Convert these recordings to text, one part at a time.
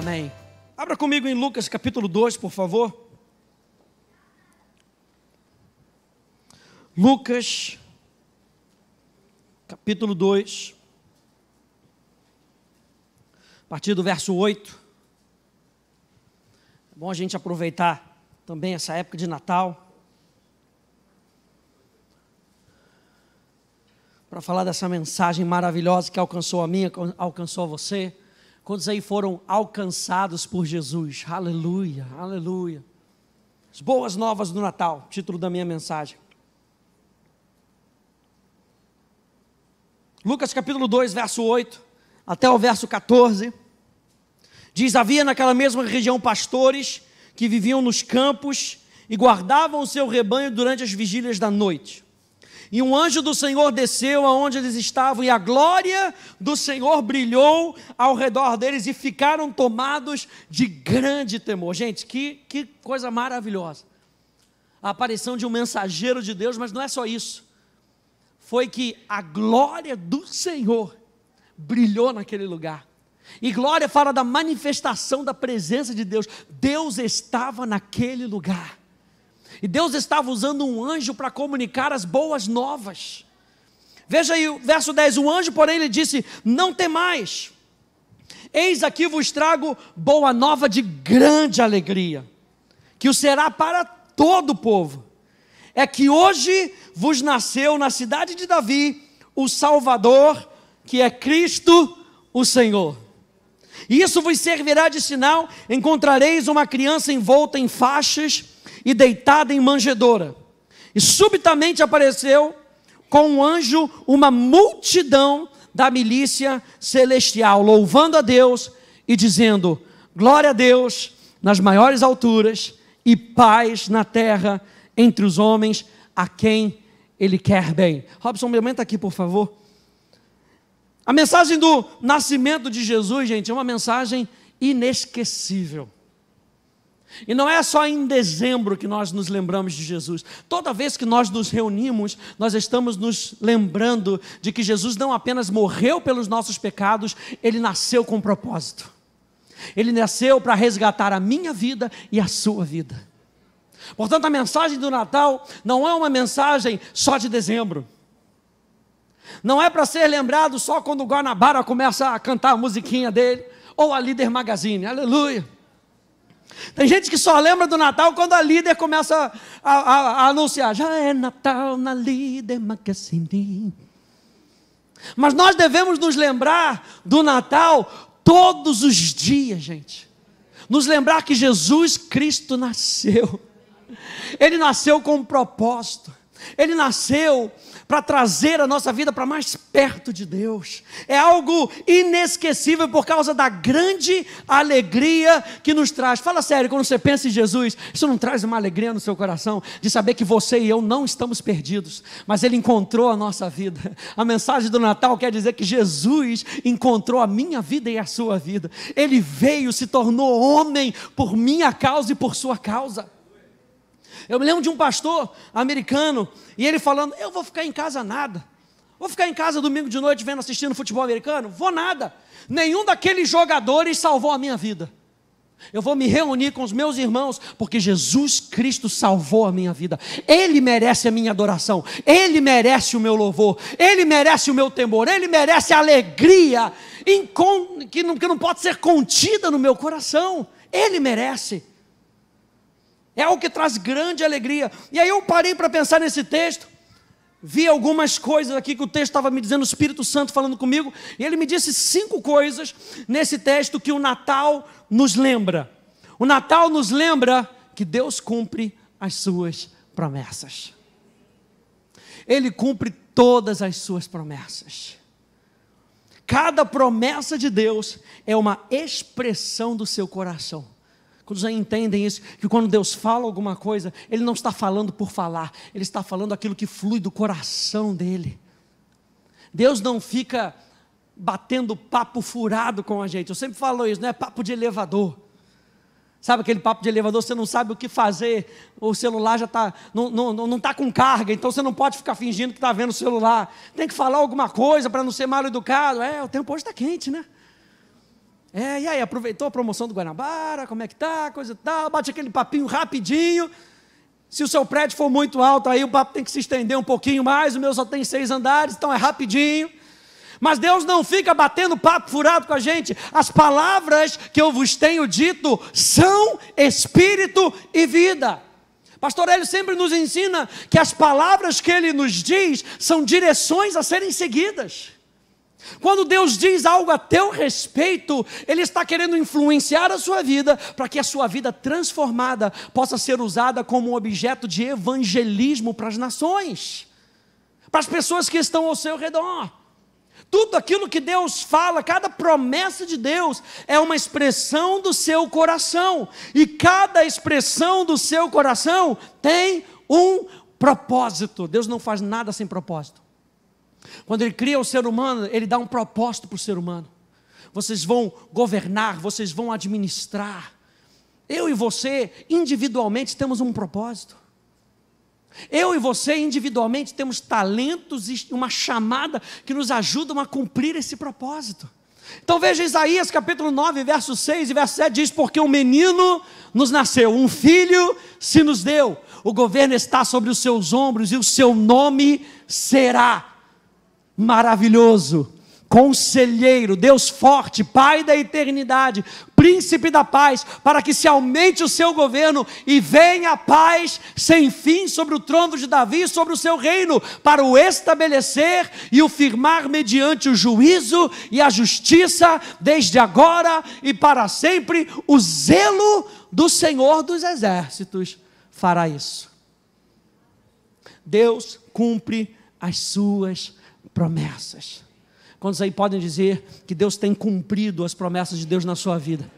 Amém. Abra comigo em Lucas capítulo 2, por favor. Lucas capítulo 2, a partir do verso 8. É bom a gente aproveitar também essa época de Natal para falar dessa mensagem maravilhosa que alcançou a mim, alcançou a você. Quantos aí foram alcançados por Jesus? Aleluia, aleluia. As boas novas do Natal, título da minha mensagem. Lucas capítulo 2, verso 8, até o verso 14. Diz: havia naquela mesma região pastores que viviam nos campos e guardavam o seu rebanho durante as vigílias da noite. E um anjo do Senhor desceu aonde eles estavam, e a glória do Senhor brilhou ao redor deles, e ficaram tomados de grande temor. Gente, que coisa maravilhosa. A aparição de um mensageiro de Deus, mas não é só isso. Foi que a glória do Senhor brilhou naquele lugar. E glória fala da manifestação da presença de Deus. Deus estava naquele lugar. E Deus estava usando um anjo para comunicar as boas novas. Veja aí o verso 10. O anjo, porém, lhe disse: não temais, eis aqui vos trago boa nova de grande alegria, que o será para todo o povo. É que hoje vos nasceu na cidade de Davi o Salvador, que é Cristo o Senhor. E isso vos servirá de sinal: encontrareis uma criança envolta em faixas e deitada em manjedoura. E subitamente apareceu com um anjo uma multidão da milícia celestial, louvando a Deus e dizendo: glória a Deus nas maiores alturas e paz na terra entre os homens a quem Ele quer bem. Robson, me aumenta aqui, por favor. A mensagem do nascimento de Jesus, gente, é uma mensagem inesquecível. E não é só em dezembro que nós nos lembramos de Jesus. Toda vez que nós nos reunimos, nós estamos nos lembrando de que Jesus não apenas morreu pelos nossos pecados, Ele nasceu com propósito. Ele nasceu para resgatar a minha vida e a sua vida. Portanto, a mensagem do Natal não é uma mensagem só de dezembro. Não é para ser lembrado só quando o Guanabara começa a cantar a musiquinha dele, ou a Líder Magazine, aleluia. Tem gente que só lembra do Natal quando a Líder começa a anunciar: já é Natal na Líder Magazine. Mas nós devemos nos lembrar do Natal todos os dias, gente. Nos lembrar que Jesus Cristo nasceu. Ele nasceu com um propósito. Ele nasceu para trazer a nossa vida para mais perto de Deus. É algo inesquecível por causa da grande alegria que nos traz. Fala sério, quando você pensa em Jesus, isso não traz uma alegria no seu coração de saber que você e eu não estamos perdidos, mas Ele encontrou a nossa vida. A mensagem do Natal quer dizer que Jesus encontrou a minha vida e a sua vida. Ele veio, se tornou homem por minha causa e por sua causa. Eu me lembro de um pastor americano, e ele falando: eu vou ficar em casa nada. Vou ficar em casa domingo de noite assistindo futebol americano? Vou nada. Nenhum daqueles jogadores salvou a minha vida. Eu vou me reunir com os meus irmãos, porque Jesus Cristo salvou a minha vida. Ele merece a minha adoração, Ele merece o meu louvor, Ele merece o meu temor, Ele merece a alegria que não pode ser contida no meu coração. Ele merece. É algo que traz grande alegria. E aí eu parei para pensar nesse texto, vi algumas coisas aqui que o texto estava me dizendo, o Espírito Santo falando comigo, e ele me disse 5 coisas nesse texto que o Natal nos lembra. O Natal nos lembra que Deus cumpre as suas promessas. Ele cumpre todas as suas promessas. Cada promessa de Deus é uma expressão do seu coração. Quando já entendem isso, que quando Deus fala alguma coisa, Ele não está falando por falar, Ele está falando aquilo que flui do coração dEle. Deus não fica batendo papo furado com a gente. Eu sempre falo isso, não é papo de elevador. Sabe aquele papo de elevador, você não sabe o que fazer, o celular já está, não está com carga, então você não pode ficar fingindo que está vendo o celular. Tem que falar alguma coisa para não ser mal educado. O tempo hoje está quente, né? E aí, aproveitou a promoção do Guanabara, como é que tá, coisa e tal, bate aquele papinho rapidinho. Se o seu prédio for muito alto, aí o papo tem que se estender um pouquinho mais, o meu só tem 6 andares, então é rapidinho. Mas Deus não fica batendo papo furado com a gente. As palavras que eu vos tenho dito são espírito e vida. Pastor Hélio sempre nos ensina que as palavras que ele nos diz são direções a serem seguidas. Quando Deus diz algo a teu respeito, Ele está querendo influenciar a sua vida, para que a sua vida transformada possa ser usada como um objeto de evangelismo para as nações, para as pessoas que estão ao seu redor. Tudo aquilo que Deus fala, cada promessa de Deus é uma expressão do seu coração, e cada expressão do seu coração tem um propósito. Deus não faz nada sem propósito. Quando Ele cria o ser humano, Ele dá um propósito para o ser humano. Vocês vão governar, vocês vão administrar. Eu e você, individualmente, temos um propósito. Eu e você, individualmente, temos talentos e uma chamada que nos ajudam a cumprir esse propósito. Então veja Isaías capítulo 9, verso 6 e verso 7, diz: porque um menino nos nasceu, um filho se nos deu, o governo está sobre os seus ombros e o seu nome será Maravilhoso, Conselheiro, Deus forte, Pai da eternidade, Príncipe da paz, para que se aumente o seu governo e venha a paz sem fim sobre o trono de Davi e sobre o seu reino, para o estabelecer e o firmar mediante o juízo e a justiça, desde agora e para sempre. O zelo do Senhor dos exércitos fará isso. Deus cumpre as suas promessas. Quantos aí podem dizer que Deus tem cumprido as promessas de Deus na sua vida?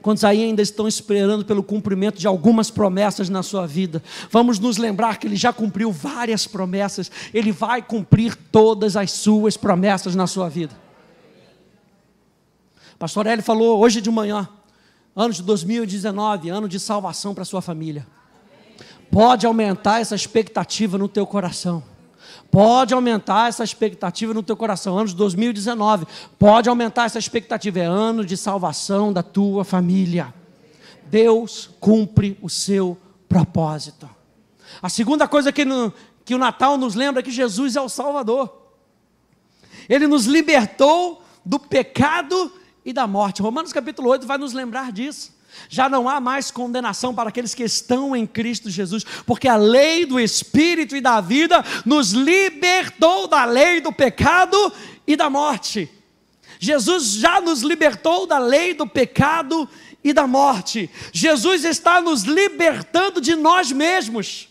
Quantos aí ainda estão esperando pelo cumprimento de algumas promessas na sua vida? Vamos nos lembrar que Ele já cumpriu várias promessas. Ele vai cumprir todas as suas promessas na sua vida. Pastor Hélio falou hoje de manhã, ano de 2019, ano de salvação para a sua família. Pode aumentar essa expectativa no teu coração. Pode aumentar essa expectativa no teu coração. Ano de 2019, pode aumentar essa expectativa. É ano de salvação da tua família. Deus cumpre o seu propósito. A segunda coisa que o Natal nos lembra é que Jesus é o Salvador. Ele nos libertou do pecado e da morte. Romanos capítulo 8 vai nos lembrar disso. Já não há mais condenação para aqueles que estão em Cristo Jesus, porque a lei do Espírito e da vida nos libertou da lei do pecado e da morte. Jesus já nos libertou da lei do pecado e da morte. Jesus está nos libertando de nós mesmos.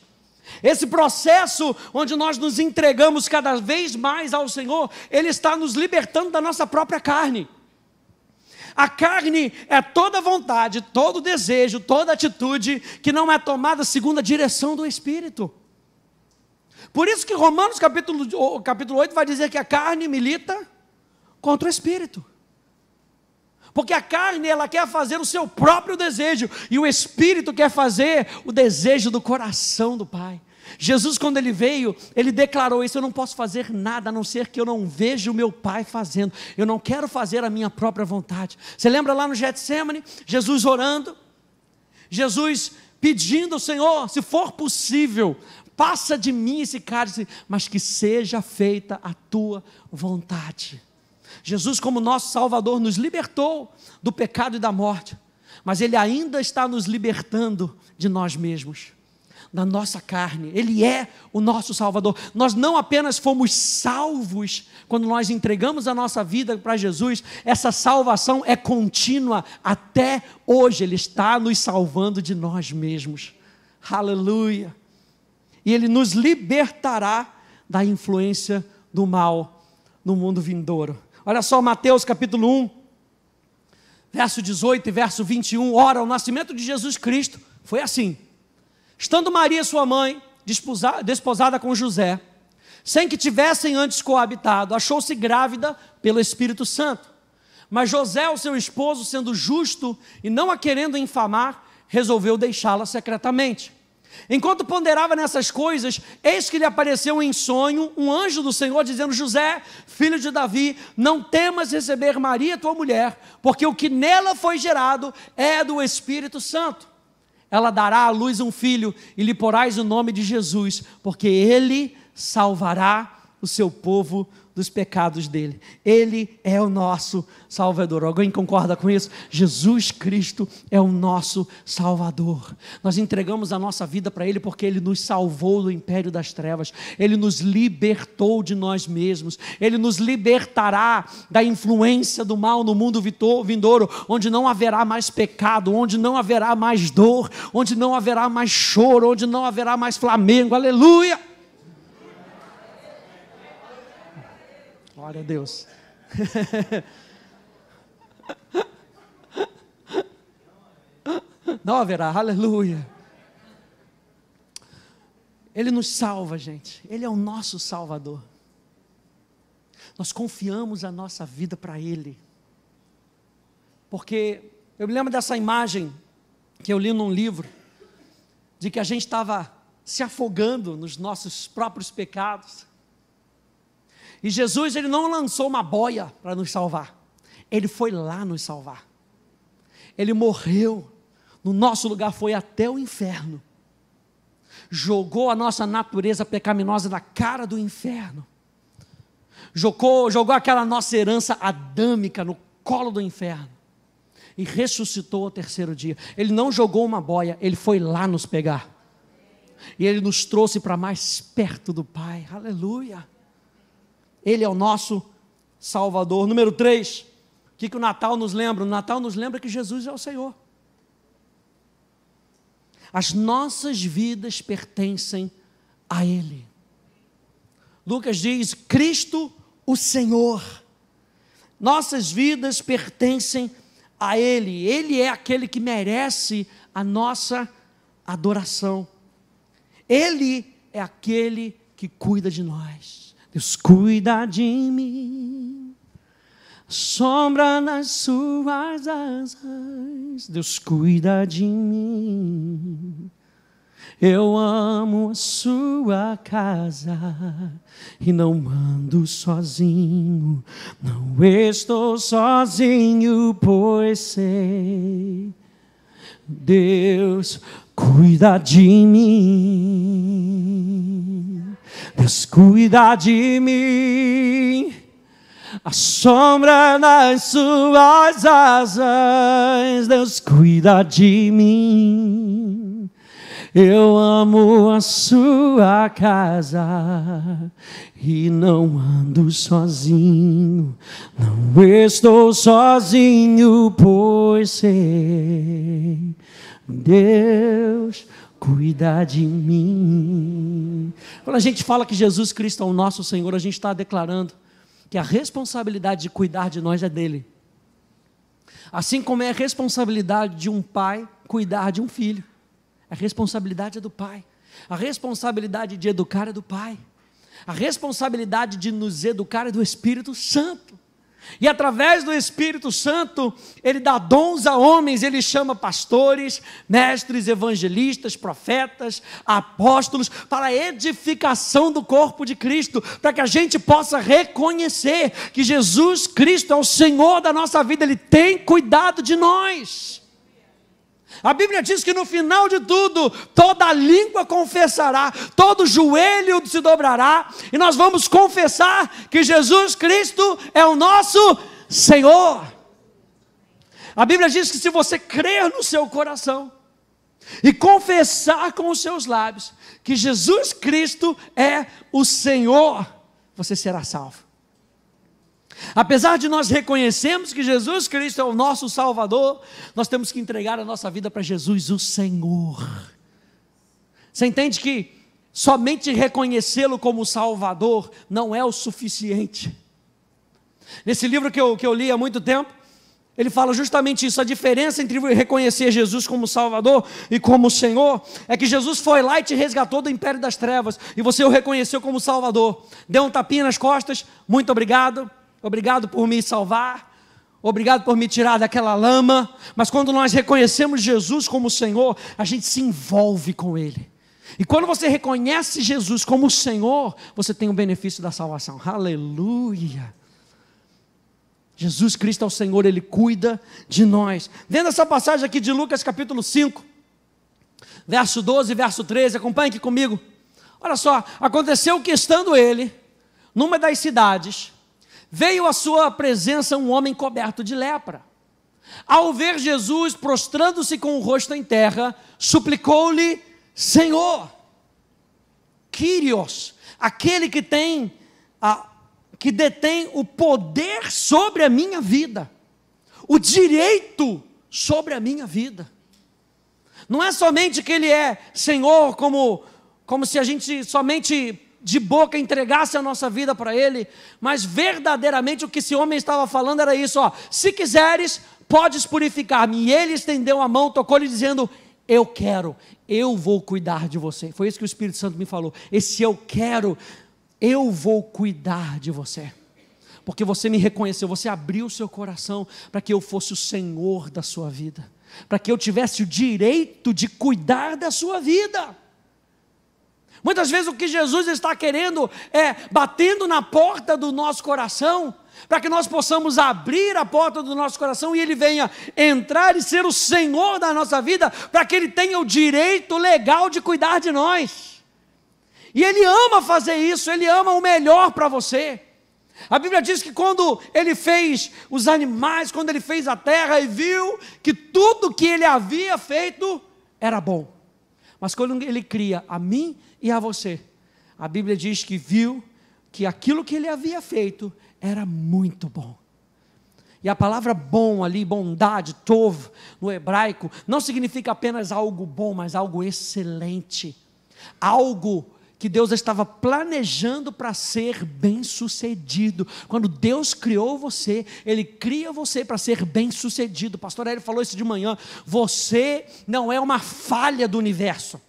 Esse processo onde nós nos entregamos cada vez mais ao Senhor, Ele está nos libertando da nossa própria carne. A carne é toda vontade, todo desejo, toda atitude que não é tomada segundo a direção do Espírito. Por isso que Romanos capítulo 8 vai dizer que a carne milita contra o Espírito. Porque a carne, ela quer fazer o seu próprio desejo, e o Espírito quer fazer o desejo do coração do Pai. Jesus, quando Ele veio, Ele declarou isso: eu não posso fazer nada a não ser que eu não veja o meu Pai fazendo. Eu não quero fazer a minha própria vontade. Você lembra lá no Getsemane, Jesus orando, Jesus pedindo ao Senhor: se for possível, passa de mim esse cálice, mas que seja feita a tua vontade. Jesus, como nosso Salvador, nos libertou do pecado e da morte, mas Ele ainda está nos libertando de nós mesmos, da nossa carne. Ele é o nosso Salvador. Nós não apenas fomos salvos quando nós entregamos a nossa vida para Jesus, essa salvação é contínua até hoje. Ele está nos salvando de nós mesmos. Aleluia! E Ele nos libertará da influência do mal no mundo vindouro. Olha só, Mateus capítulo 1, verso 18 e verso 21. Ora, o nascimento de Jesus Cristo foi assim: estando Maria, sua mãe, desposada com José, sem que tivessem antes coabitado, achou-se grávida pelo Espírito Santo. Mas José, o seu esposo, sendo justo e não a querendo infamar, resolveu deixá-la secretamente. Enquanto ponderava nessas coisas, eis que lhe apareceu em sonho um anjo do Senhor, dizendo: José, filho de Davi, não temas receber Maria, tua mulher, porque o que nela foi gerado é do Espírito Santo. Ela dará à luz um filho, e lhe porás o nome de Jesus, porque ele salvará o seu povo dos pecados dele. Ele é o nosso Salvador. Alguém concorda com isso? Jesus Cristo é o nosso Salvador. Nós entregamos a nossa vida para Ele porque Ele nos salvou do império das trevas. Ele nos libertou de nós mesmos. Ele nos libertará da influência do mal no mundo vindouro, onde não haverá mais pecado, onde não haverá mais dor, onde não haverá mais choro, onde não haverá mais Flamengo. Aleluia! Glória a Deus. Não haverá, aleluia. Ele nos salva, gente. Ele é o nosso Salvador. Nós confiamos a nossa vida para Ele. Porque eu me lembro dessa imagem que eu li num livro, de que a gente estava se afogando nos nossos próprios pecados. E Jesus, Ele não lançou uma boia para nos salvar. Ele foi lá nos salvar. Ele morreu no nosso lugar, foi até o inferno. Jogou a nossa natureza pecaminosa na cara do inferno. Jogou aquela nossa herança adâmica no colo do inferno. E ressuscitou ao terceiro dia. Ele não jogou uma boia, Ele foi lá nos pegar. E Ele nos trouxe para mais perto do Pai. Aleluia. Ele é o nosso Salvador. Número 3, o que o Natal nos lembra? O Natal nos lembra que Jesus é o Senhor. As nossas vidas pertencem a Ele. Lucas diz: Cristo o Senhor. Nossas vidas pertencem a Ele. Ele é aquele que merece a nossa adoração. Ele é aquele que cuida de nós. Deus cuida de mim, sombra nas suas asas. Deus cuida de mim. Eu amo a sua casa e não ando sozinho. Não estou sozinho, pois sei, Deus cuida de mim. Deus cuida de mim, a sombra nas suas asas. Deus cuida de mim. Eu amo a sua casa e não ando sozinho. Não estou sozinho, pois sei, Deus cuida de mim. Quando a gente fala que Jesus Cristo é o nosso Senhor, a gente está declarando que a responsabilidade de cuidar de nós é dele. Assim como é a responsabilidade de um pai cuidar de um filho. A responsabilidade é do pai. A responsabilidade de educar é do pai. A responsabilidade de nos educar é do Espírito Santo. E através do Espírito Santo, Ele dá dons a homens. Ele chama pastores, mestres, evangelistas, profetas, apóstolos, para a edificação do corpo de Cristo, para que a gente possa reconhecer que Jesus Cristo é o Senhor da nossa vida. Ele tem cuidado de nós. A Bíblia diz que no final de tudo, toda língua confessará, todo joelho se dobrará, e nós vamos confessar que Jesus Cristo é o nosso Senhor. A Bíblia diz que se você crer no seu coração e confessar com os seus lábios que Jesus Cristo é o Senhor, você será salvo. Apesar de nós reconhecermos que Jesus Cristo é o nosso Salvador, nós temos que entregar a nossa vida para Jesus, o Senhor. Você entende que somente reconhecê-lo como Salvador não é o suficiente? Nesse livro que eu li há muito tempo, ele fala justamente isso. A diferença entre reconhecer Jesus como Salvador e como Senhor é que Jesus foi lá e te resgatou do império das trevas, e você o reconheceu como Salvador. Deu um tapinha nas costas: muito obrigado. Obrigado por me salvar, obrigado por me tirar daquela lama. Mas quando nós reconhecemos Jesus como Senhor, a gente se envolve com Ele. E quando você reconhece Jesus como o Senhor, você tem o benefício da salvação. Aleluia! Jesus Cristo é o Senhor, Ele cuida de nós. Vendo essa passagem aqui de Lucas capítulo 5, verso 12 e verso 13, acompanhe aqui comigo. Olha só, aconteceu que estando ele numa das cidades, veio à sua presença um homem coberto de lepra. Ao ver Jesus, prostrando-se com o rosto em terra, suplicou-lhe: Senhor, Kyrios, aquele que detém o poder sobre a minha vida, o direito sobre a minha vida. Não é somente que Ele é Senhor, como se a gente somente de boca entregasse a nossa vida para Ele, mas verdadeiramente o que esse homem estava falando era isso: ó, se quiseres, podes purificar-me. E ele estendeu a mão, tocou-lhe dizendo: eu quero, eu vou cuidar de você. Foi isso que o Espírito Santo me falou. Esse eu quero, eu vou cuidar de você. Porque você me reconheceu, você abriu o seu coração para que eu fosse o Senhor da sua vida, para que eu tivesse o direito de cuidar da sua vida. Muitas vezes o que Jesus está querendo é batendo na porta do nosso coração, para que nós possamos abrir a porta do nosso coração e Ele venha entrar e ser o Senhor da nossa vida, para que Ele tenha o direito legal de cuidar de nós. E Ele ama fazer isso, Ele ama o melhor para você. A Bíblia diz que quando Ele fez os animais, quando Ele fez a terra e viu que tudo que Ele havia feito era bom. Mas quando Ele cria a mim e a você, a Bíblia diz que viu que aquilo que Ele havia feito era muito bom. E a palavra bom ali, bondade, tov, no hebraico, não significa apenas algo bom, mas algo excelente. Algo que Deus estava planejando para ser bem-sucedido. Quando Deus criou você, Ele cria você para ser bem-sucedido. O pastor Hélio falou isso de manhã. Você não é uma falha do universo.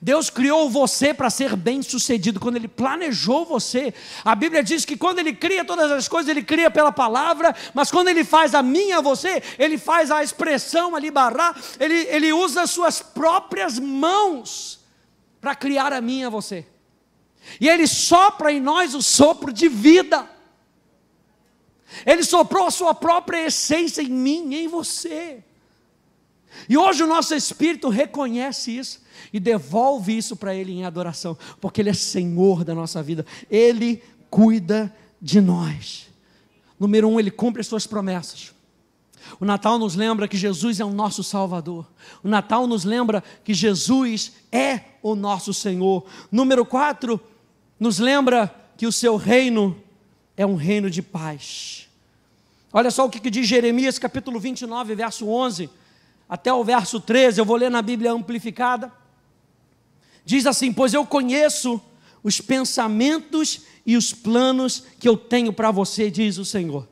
Deus criou você para ser bem-sucedido. Quando Ele planejou você, a Bíblia diz que quando Ele cria todas as coisas, Ele cria pela palavra, mas quando Ele faz a mim e a você, Ele faz a expressão ali, bará, Ele usa as suas próprias mãos para criar a mim e a você. E Ele sopra em nós o sopro de vida. Ele soprou a sua própria essência em mim e em você. E hoje o nosso espírito reconhece isso e devolve isso para Ele em adoração, porque Ele é Senhor da nossa vida. Ele cuida de nós. Número 1, Ele cumpre as suas promessas. O Natal nos lembra que Jesus é o nosso Salvador. O Natal nos lembra que Jesus é o nosso Senhor. Número 4, nos lembra que o seu reino é um reino de paz. Olha só o que diz Jeremias capítulo 29, verso 11, até o verso 13, eu vou ler na Bíblia amplificada. Diz assim: pois eu conheço os pensamentos e os planos que eu tenho para você, diz o Senhor.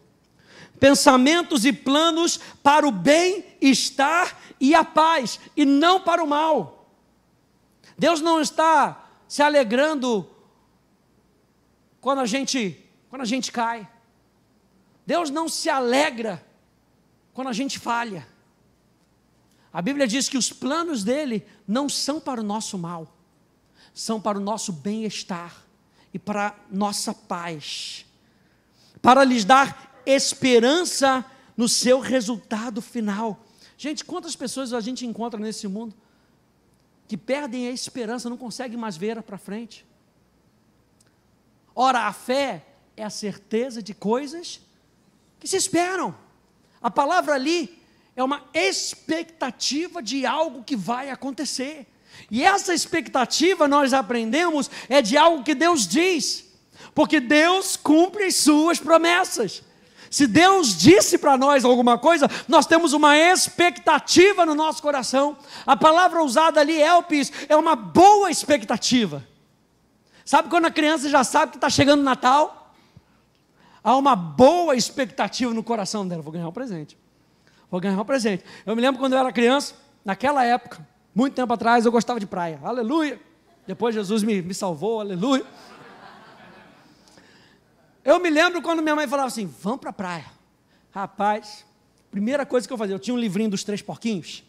Pensamentos e planos para o bem-estar e a paz, e não para o mal. Deus não está se alegrando quando a gente cai. Deus não se alegra quando a gente falha. A Bíblia diz que os planos dele não são para o nosso mal, são para o nosso bem-estar e para a nossa paz, para lhes dar esperança no seu resultado final. Gente, quantas pessoas a gente encontra nesse mundo que perdem a esperança, não conseguem mais ver para frente? Ora, a fé é a certeza de coisas que se esperam. A palavra ali é uma expectativa de algo que vai acontecer. E essa expectativa, nós aprendemos, é de algo que Deus diz, porque Deus cumpre as suas promessas. Se Deus disse para nós alguma coisa, nós temos uma expectativa no nosso coração. A palavra usada ali, elpis, é uma boa expectativa. Sabe quando a criança já sabe que está chegando o Natal? Há uma boa expectativa no coração dela. Vou ganhar um presente. Eu me lembro quando eu era criança, naquela época, muito tempo atrás, eu gostava de praia. Aleluia! Depois Jesus me salvou, aleluia! Eu me lembro quando minha mãe falava assim: vamos para a praia. Rapaz, primeira coisa que eu fazia, eu tinha um livrinho dos 3 porquinhos,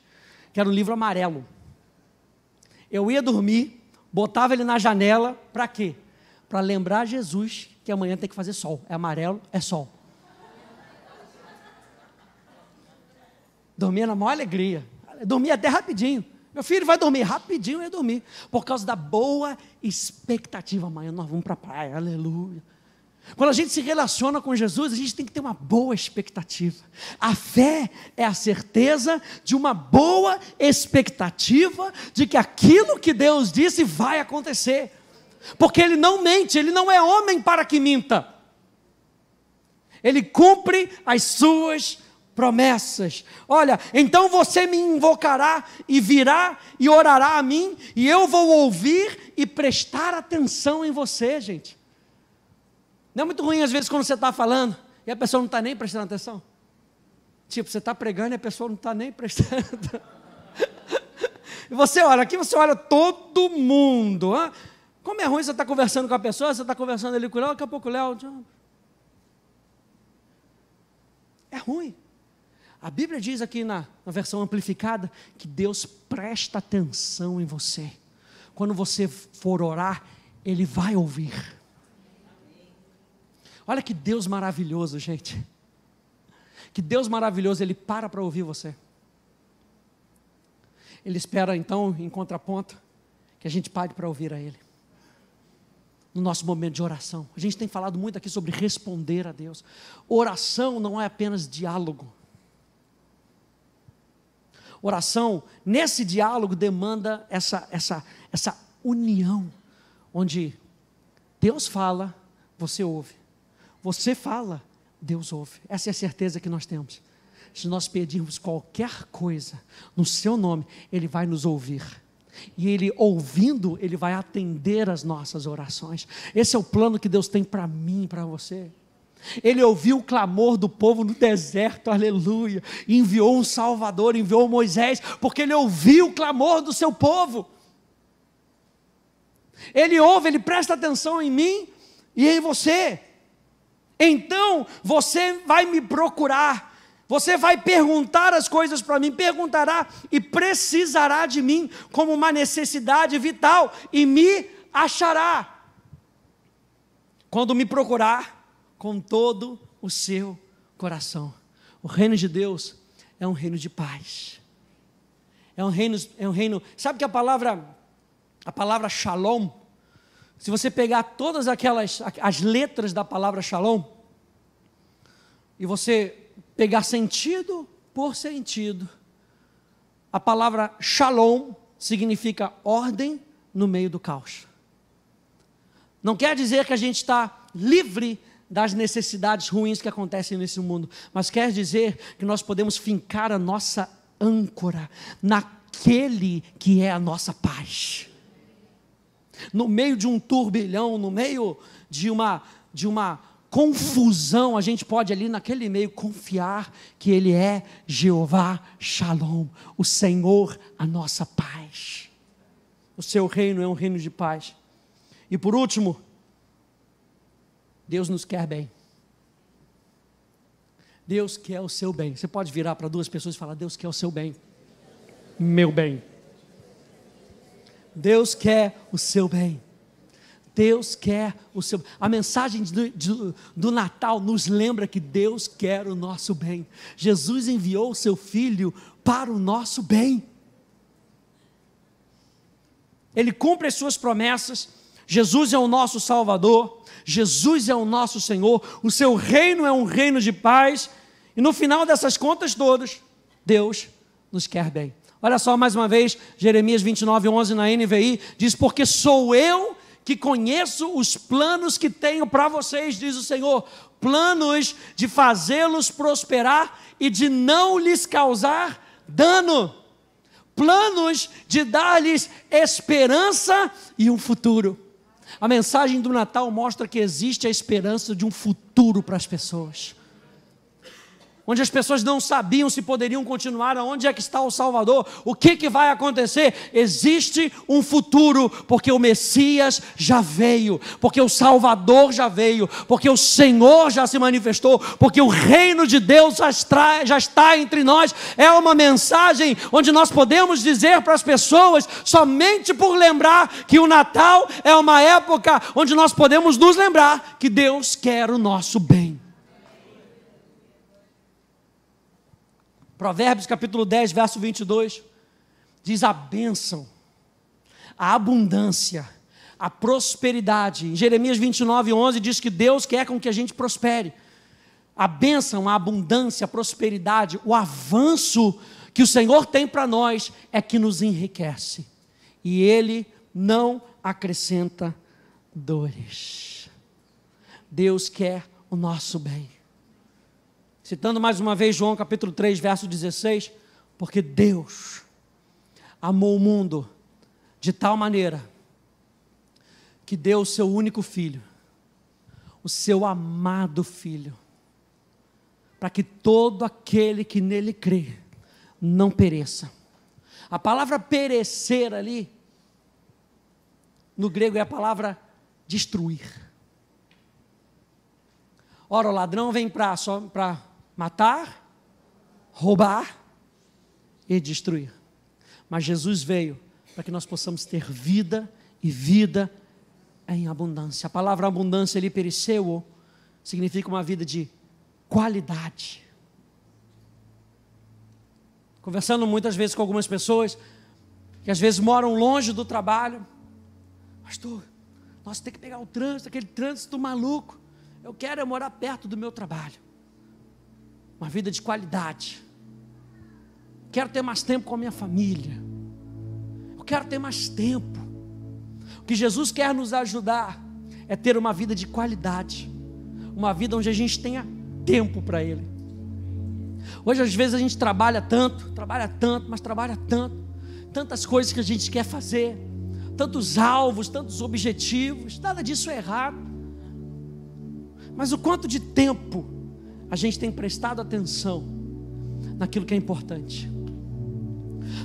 que era um livro amarelo. Eu ia dormir, botava ele na janela, para quê? Para lembrar Jesus que amanhã tem que fazer sol. É amarelo, é sol. Dormia na maior alegria. Dormia até rapidinho. Meu filho vai dormir rapidinho, eu ia dormir. Por causa da boa expectativa. Amanhã nós vamos para a praia, aleluia. Quando a gente se relaciona com Jesus, a gente tem que ter uma boa expectativa. A fé é a certeza de uma boa expectativa de que aquilo que Deus disse vai acontecer. Porque Ele não mente, Ele não é homem para que minta. Ele cumpre as suas promessas. Olha, então você me invocará e virá e orará a mim, e eu vou ouvir e prestar atenção em você, gente. Não é muito ruim às vezes quando você está falando e a pessoa não está nem prestando atenção? Tipo, você está pregando e a pessoa não está nem prestando atenção. E você olha, aqui você olha todo mundo. Hein? Como é ruim você estar conversando com a pessoa, você está conversando ali com o Léo, daqui a pouco o Léo... É ruim. A Bíblia diz aqui na versão amplificada que Deus presta atenção em você. Quando você for orar, Ele vai ouvir. Olha que Deus maravilhoso, gente. Que Deus maravilhoso, Ele para ouvir você. Ele espera então, em contraponto, que a gente pare para ouvir a Ele. No nosso momento de oração. A gente tem falado muito aqui sobre responder a Deus. Oração não é apenas diálogo. Oração, nesse diálogo, demanda essa união, onde Deus fala, você ouve. Você fala, Deus ouve. Essa é a certeza que nós temos. Se nós pedirmos qualquer coisa no seu nome, Ele vai nos ouvir. E Ele ouvindo, Ele vai atender as nossas orações. Esse é o plano que Deus tem para mim e para você. Ele ouviu o clamor do povo no deserto, aleluia. Enviou um Salvador, enviou Moisés, porque Ele ouviu o clamor do seu povo. Ele ouve, Ele presta atenção em mim e em você. Então, você vai me procurar. Você vai perguntar as coisas para mim, perguntará e precisará de mim como uma necessidade vital e me achará. Quando me procurar com todo o seu coração. O reino de Deus é um reino de paz. É um reino, sabe que a palavra shalom, se você pegar todas as letras da palavra shalom, e você pegar sentido por sentido, a palavra shalom significa ordem no meio do caos. Não quer dizer que a gente está livre das necessidades ruins que acontecem nesse mundo, mas quer dizer que nós podemos fincar a nossa âncora naquele que é a nossa paz. No meio de um turbilhão, no meio de uma confusão, a gente pode ali naquele meio confiar que Ele é Jeová Shalom, o Senhor, a nossa paz. O seu reino é um reino de paz. E por último, Deus nos quer bem. Deus quer o seu bem. Você pode virar para duas pessoas e falar: Deus quer o seu bem. Meu bem. Deus quer o seu bem. Deus quer o seu... A mensagem do Natal nos lembra que Deus quer o nosso bem. Jesus enviou o seu Filho para o nosso bem. Ele cumpre as suas promessas. Jesus é o nosso Salvador. Jesus é o nosso Senhor. O seu reino é um reino de paz. E no final dessas contas todas, Deus nos quer bem. Olha só mais uma vez, Jeremias 29:11 na NVI, diz: porque sou eu que conheço os planos que tenho para vocês, diz o Senhor, planos de fazê-los prosperar e de não lhes causar dano, planos de dar-lhes esperança e um futuro. A mensagem do Natal mostra que existe a esperança de um futuro para as pessoas. onde as pessoas não sabiam se poderiam continuar, onde é que está o Salvador, o que vai acontecer. Existe um futuro, porque o Messias já veio, porque o Salvador já veio, porque o Senhor já se manifestou, porque o reino de Deus já está entre nós. É uma mensagem onde nós podemos dizer para as pessoas, somente por lembrar que o Natal é uma época onde nós podemos nos lembrar que Deus quer o nosso bem. Provérbios capítulo 10, verso 22, diz a bênção, a abundância, a prosperidade. Em Jeremias 29, 11 diz que Deus quer com que a gente prospere. A bênção, a abundância, a prosperidade, o avanço que o Senhor tem para nós é que nos enriquece. E Ele não acrescenta dores. Deus quer o nosso bem. Citando mais uma vez João capítulo 3, verso 16, porque Deus amou o mundo de tal maneira que deu o seu único filho, o seu amado filho, para que todo aquele que nele crê não pereça. A palavra perecer ali, no grego é a palavra destruir. Ora, o ladrão vem só para matar, roubar e destruir. Mas Jesus veio para que nós possamos ter vida e vida em abundância. A palavra abundância ali, perisseu, significa uma vida de qualidade. Conversando muitas vezes com algumas pessoas que às vezes moram longe do trabalho. Pastor, nós temos que pegar o trânsito, aquele trânsito maluco. Eu quero morar perto do meu trabalho. Uma vida de qualidade. Quero ter mais tempo com a minha família. Eu quero ter mais tempo. O que Jesus quer nos ajudar é ter uma vida de qualidade. Uma vida onde a gente tenha tempo para Ele. Hoje às vezes a gente trabalha tanto, mas trabalha tanto. Tantas coisas que a gente quer fazer. Tantos alvos, tantos objetivos. Nada disso é errado. Mas o quanto de tempo a gente tem prestado atenção naquilo que é importante?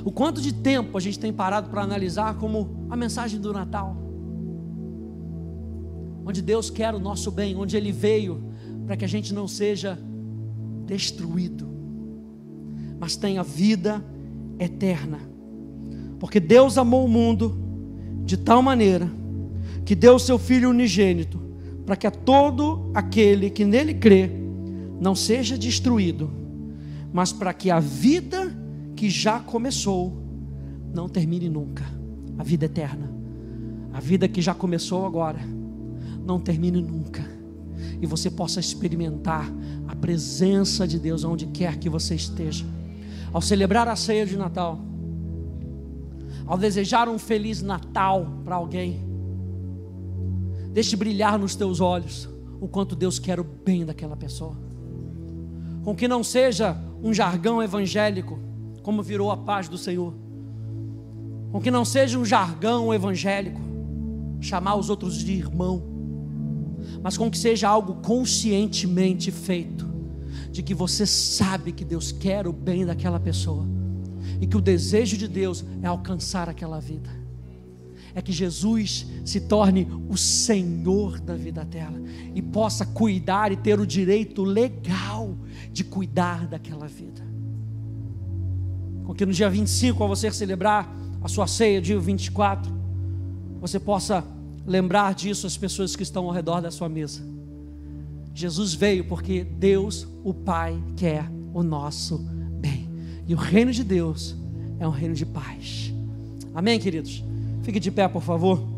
O quanto de tempo a gente tem parado para analisar como a mensagem do Natal, onde Deus quer o nosso bem, onde Ele veio para que a gente não seja destruído, mas tenha vida eterna. Porque Deus amou o mundo de tal maneira que deu o seu Filho unigênito, para que a todo aquele que nele crê não seja destruído, mas para que a vida que já começou não termine nunca. A vida eterna, a vida que já começou agora, não termine nunca, e você possa experimentar a presença de Deus onde quer que você esteja. Ao celebrar a ceia de Natal, ao desejar um feliz Natal para alguém, deixe brilhar nos teus olhos o quanto Deus quer o bem daquela pessoa. Com que não seja um jargão evangélico, como virou a paz do Senhor. Com que não seja um jargão evangélico, chamar os outros de irmão. Mas com que seja algo conscientemente feito, de que você sabe que Deus quer o bem daquela pessoa. E que o desejo de Deus é alcançar aquela vida. É que Jesus se torne o Senhor da vida dela e possa cuidar e ter o direito legal de cuidar daquela vida. Com que no dia 25, ao você celebrar a sua ceia, dia 24, você possa lembrar disso as pessoas que estão ao redor da sua mesa. Jesus veio porque Deus, o Pai, quer o nosso bem. E o reino de Deus é um reino de paz. Amém, queridos? Fique de pé, por favor.